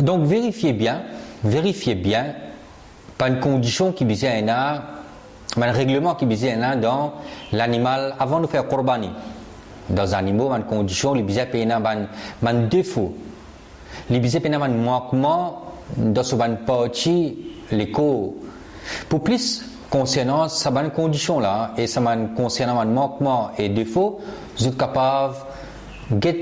Donc vérifiez bien, pas une condition qui disait un règlement qui disait dans l'animal avant de faire Qurbani. Dans un animal, une condition, il disait un défaut. Il disait un manquement dans ce partie, l'écho. Pour plus concernant cette condition là et ça concernant un manquement et défaut, vous êtes capable de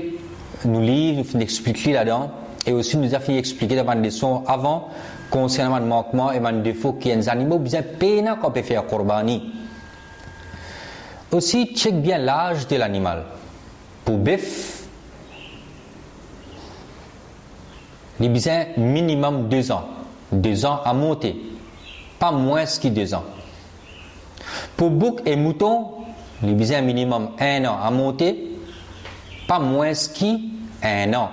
nous lire, nous expliquer là-dedans et aussi nous a fait expliquer dans une leçon avant concernant un manquement et un défaut qui est un animal bien peine qu'on peut faire Qurbani. Aussi, check bien l'âge de l'animal. Pour bœuf, il a besoin minimum 2 ans. 2 ans à monter. Pas moins que 2 ans. Pour bouc et mouton, il a besoin minimum 1 an à monter. Pas moins que 1 an.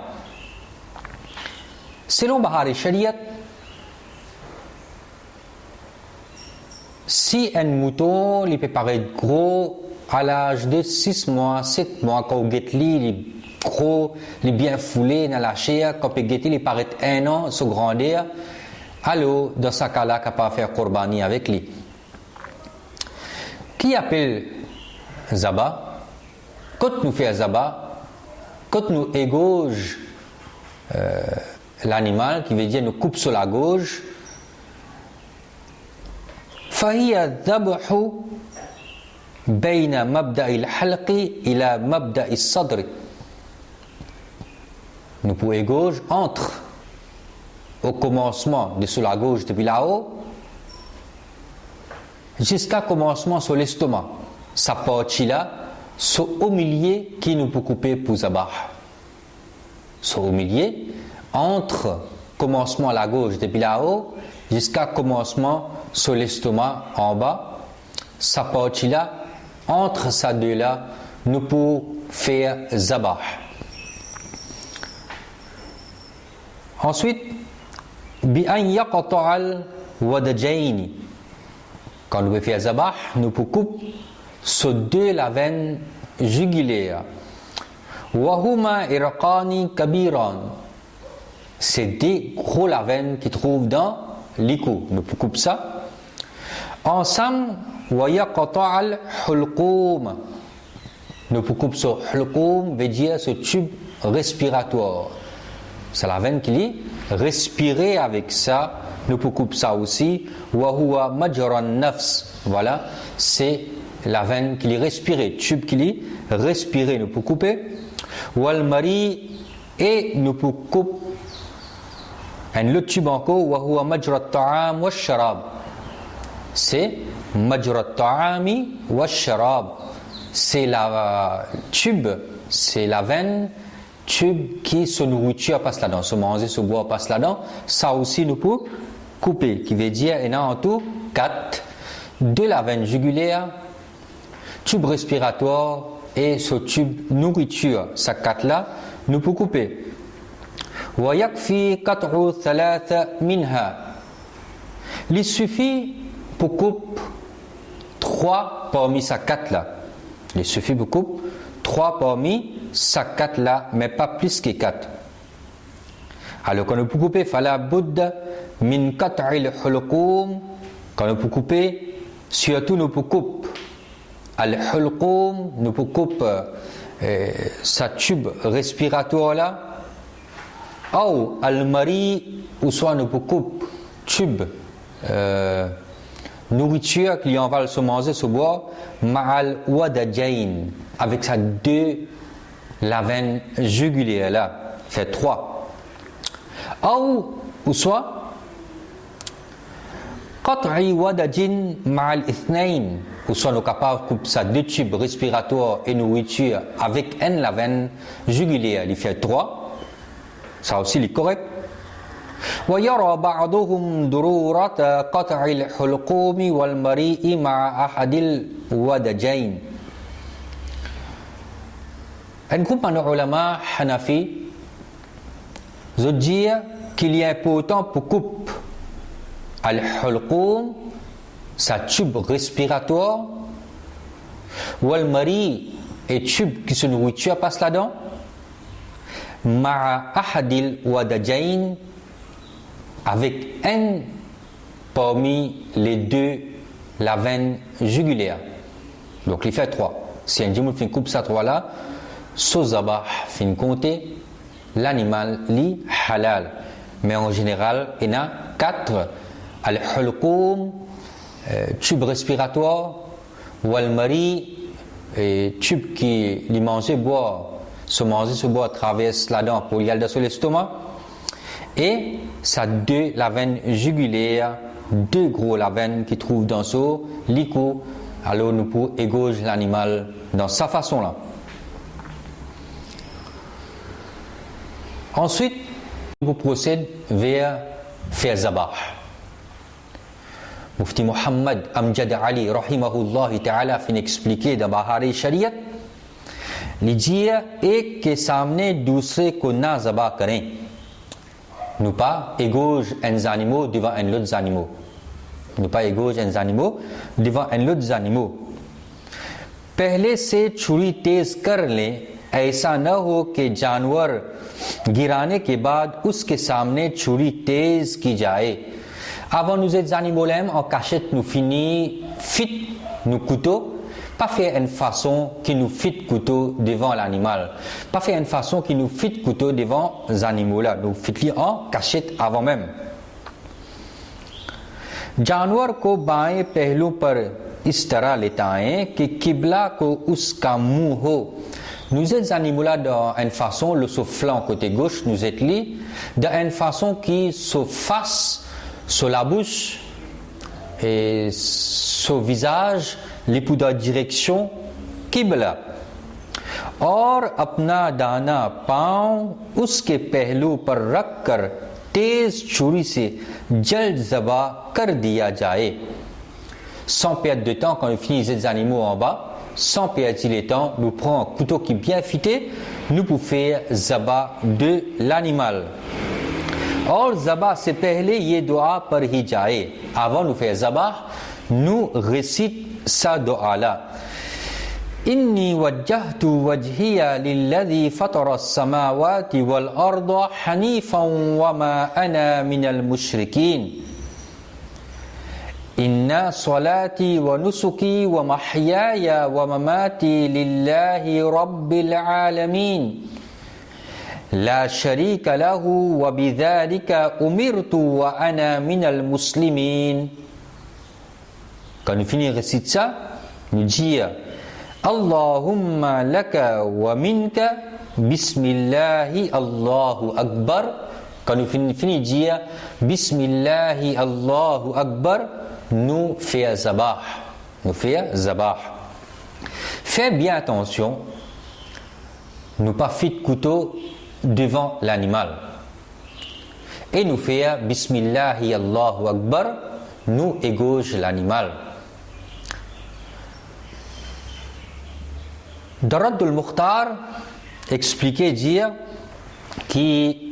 Selon Bahari Shariat, si un mouton il peut paraître gros à l'âge de 6 mois, 7 mois, quand on guette il est gros, il est bien foulé dans la chair, quand on guette il paraît 1 an, se grandir, alors dans ce cas-là, on peut faire Qurbani avec lui. Qui appelle Zaba? Quand nous faisons Zaba, quand nous égauge l'animal, qui veut dire nous coupe sur la gauche, فهي ذبح بين مبدأ الحلق إلى مبدأ الصدر. Nous pouvons gauche entre au commencement de sur la gauche depuis là-haut jusqu'à commencement sur l'estomac. Sa partie là, c'est au milieu qui nous peut couper pour zabah. C'est au milieu entre commencement à la gauche depuis là-haut jusqu'à commencement sur l'estomac en bas, sa partie là, entre ces deux là, nous pouvons faire zabah. Ensuite, bi-an yaqta'al wadajaini. Quand nous pouvons faire zabah, nous pouvons couper sur 2 la veine jugulaire. Wa huma irqani kabiran. C'est des gros la veine qui trouvent dans l'ikou. Nous pouvons couper ça. Ensemble, wa yaqta'al hulqum. Nous pouvons couper sur hulqum, veut dire ce tube respiratoire. C'est la veine qui dit respirer avec ça. Nous pouvons couper ça aussi. Wa huwa majran nafs. Voilà, c'est la veine qui dit respirer, tube qui dit respirer. Nous pouvons couper. Wal mari et nous pouvons couper le tube encore. Wa huwa majra ta'am wa sharab. C'est majra ta'ami wa sharab. C'est la tube, c'est la veine tube qui se nourriture passe là-dedans, se manger, se boire passe là-dedans. Ça aussi nous peut couper, qui veut dire il y a en tout 4 de la veine jugulaire, tube respiratoire et ce tube nourriture. Ça 4 là nous peut couper. Wa yakfi qat'u thalatha minha. Il suffit pour couper 3 parmi ces 4 là. Il suffit pour couper 3 parmi ces 4 là, mais pas plus que 4. Alors quand on peut couper, fala budda min qat'il hulqum. Quand on peut couper, surtout nous peut couper al hulqum, nous peut couper sa tube respiratoire là, ou al mari, ou soit nous peut couper tube nourriture qui en va se manger, se boire, ma'al wadajain, avec sa 2 la veine jugulaire là, fait 3. Ou soit qat'i wadajin ma'al ithnain, ou soit nous capables de couper sa 2 tubes respiratoires et nourriture avec la veine jugulaire, il fait 3. Ça aussi est correct. ويرى بعضهم ضرورة قطع الحلقوم والمريء مع أحد الودجين. Un groupe de ulama Hanafi veut dire qu'il est important pour couper al-hulqum, sa tube respiratoire, ou al-mari et tube qui se nourriture passe là-dedans, ma'a ahadil wadajain, avec un parmi les deux la veine jugulaire. Donc il fait 3. Si un djimoul fin coupe ça 3 là, so zabah fin compter, l'animal li halal. Mais en général, il y en a 4. Al-hulqum, tube respiratoire, wal-mari, tube qui lui manger, boire, se boire, traverse la dent pour y aller sur l'estomac. Et ça 2 la veine jugulaire, 2 gros la veine qui trouve dans ce lico. Alors nous pouvons égauger l'animal dans sa façon là. Ensuite, nous procédons vers faire zabah. Mufti Muhammad Amjad Ali rahimahullah ta'ala fin expliquer dans Bahari Shariat, il dit et que सामने दूसरे को ना zabah करें. Nous pas égauger un animal devant un autre animal. Nous pas égauger un animal devant un autre animal. पहले से छुरी तेज कर लें, ऐसा न हो कि जानवर गिराने के बाद उसके सामने छुरी तेज की जाए. Avant nous êtes animaux en cachette nous finit fit nous couteau, pas faire une façon qui nous fit couteau devant l'animal, pas faire une façon qui nous fit couteau devant les animaux là, nous fit en cachette avant même. जानवर को बाएं पहलू पर इस तरह लेटाएं कि किबला को उसका मुंह हो. Nous êtes animaux là dans une façon, le flanc côté gauche, nous êtes li, dans une façon qui se fasse sur la bouche et sur le visage, les poudres direction Qibla. और अपना दाना पांव उसके पहलू पर रखकर तेज छुरी से जल्द ज़बा कर दिया जाए. Sans perdre de temps, quand on finit les animaux en bas, sans perdre le temps, nous prenons un couteau qui est bien fité, nous pouvons faire zaba de l'animal. और ज़बा से पहले ये दुआ पर ही जाए. Avant de faire ज़बा, nous récite sa दुआ là. إني وجهت وجهي للذي فطر السماوات والأرض حنيفا وما أنا من المشركين. إن صلاتي ونسكي ومحياي ومماتي لله رب العالمين لا شريك له وبذلك أمرت وأنا من المسلمين. Quand nous finissons de réciter ça, nous disons Allahumma laka wa minka Bismillahi Allahu Akbar. Quand nous finissons de dire Bismillahi Allahu Akbar, nous faisons zabah. Nous faisons zabah. Fais bien attention, nous pas fit couteau devant l'animal. Et nous faisons Bismillahi Allahu Akbar, nous égauge l'animal. Darad al-Mukhtar expliquait dire qui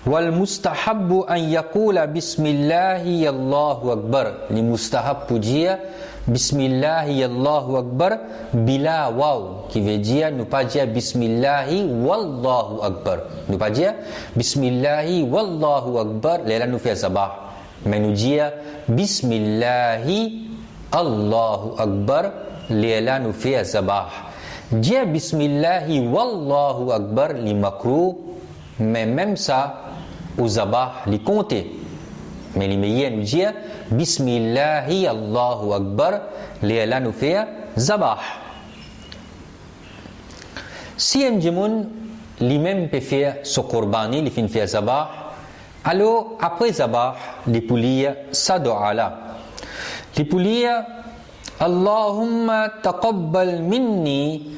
والمستحب أن يقول بسم الله الله أكبر. المستحب pour dire Bismillah Allahu Akbar bila waw, qui veut dire ne pas dire Bismillahi Wallahu Akbar, ne pas dire Bismillahi Wallahu Akbar, là nous fait sabah, mais nous dire Bismillahi Allahu Akbar, là nous fait sabah. Dire Bismillahi Wallahu Akbar li makruh, mais même ça au sabah li compter. Mais les meilleurs nous disent Bismillahi Allahu Akbar, là nous fait zabah. Si un djimoun lui-même peut faire ce qurbani, il fait faire zabah, alors après zabah, il peut lire sa dua là. Il peut lire Allahumma taqabbal minni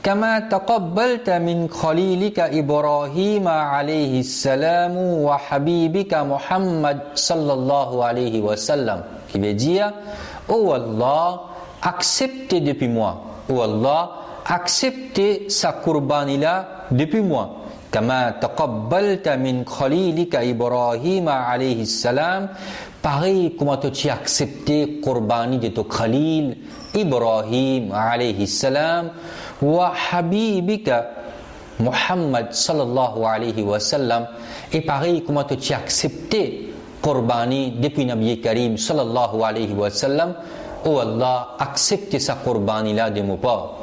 كما تقبلت من خليلك إبراهيم عليه السلام وحبيبك محمد صلى الله عليه وسلم, qui veut dire oh Allah, acceptez depuis moi, oh Allah, acceptez sa qurbani là depuis moi, كما تقبلت من خليلك إبراهيم عليه السلام, pareil comment tu as accepté qurbani de ton khalil Ibrahim alayhi salam, wa habibika, Muhammad sallallahu alayhi wa sallam, et pareil comment tu as accepté Qurbani depuis Nabi Karim sallallahu alayhi wa sallam. Oh Allah, accepte sa Qurbani là de mon part.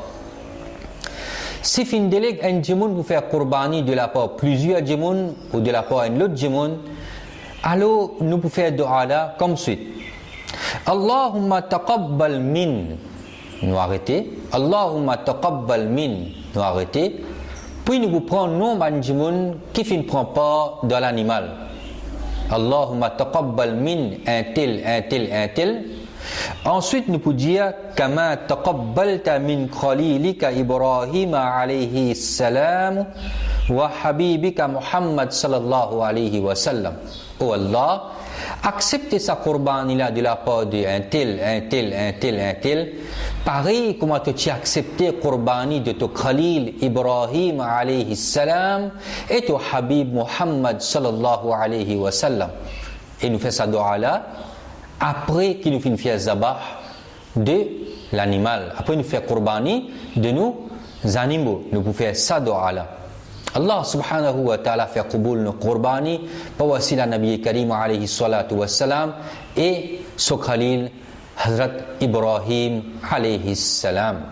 Si fin délègue un djimoun pour faire Qurbani de la part plusieurs djimoun ou de la part d'un autre djimoun, alors nous pouvons faire dua là comme suite. Allahumma taqabbal min, nous arrêter. Allahumma taqabbal min, nous arrêter. Puis nous prenons nom d'un djimoun qui ne prend pas de l'animal. Allahumma taqabbal min un tel, un tel, un tel. Ensuite, nous pouvons dire Kama taqabbalta min khalilika Ibrahim alayhi salam wa habibika Muhammad sallallahu alayhi wa sallam. Oh Allah, acceptez sa Qurbani là de la part de un tel, un tel, un tel, un tel. Pareil comment tu as accepté Qurbani de ton Khalil Ibrahim alayhi salam et ton Habib Muhammad sallallahu alayhi wa sallam. Et nous faisons sa dua là après qu'il nous fait faire zabah de l'animal. Après nous fait Qurbani de nos animaux. Nous pouvons faire ça dua là. Allah subhanahu wa ta'ala fait qaboul nos Qurbani par wasila Nabi Karim alayhi salatu wa salam et son Khalil Hazrat Ibrahim alayhi salam.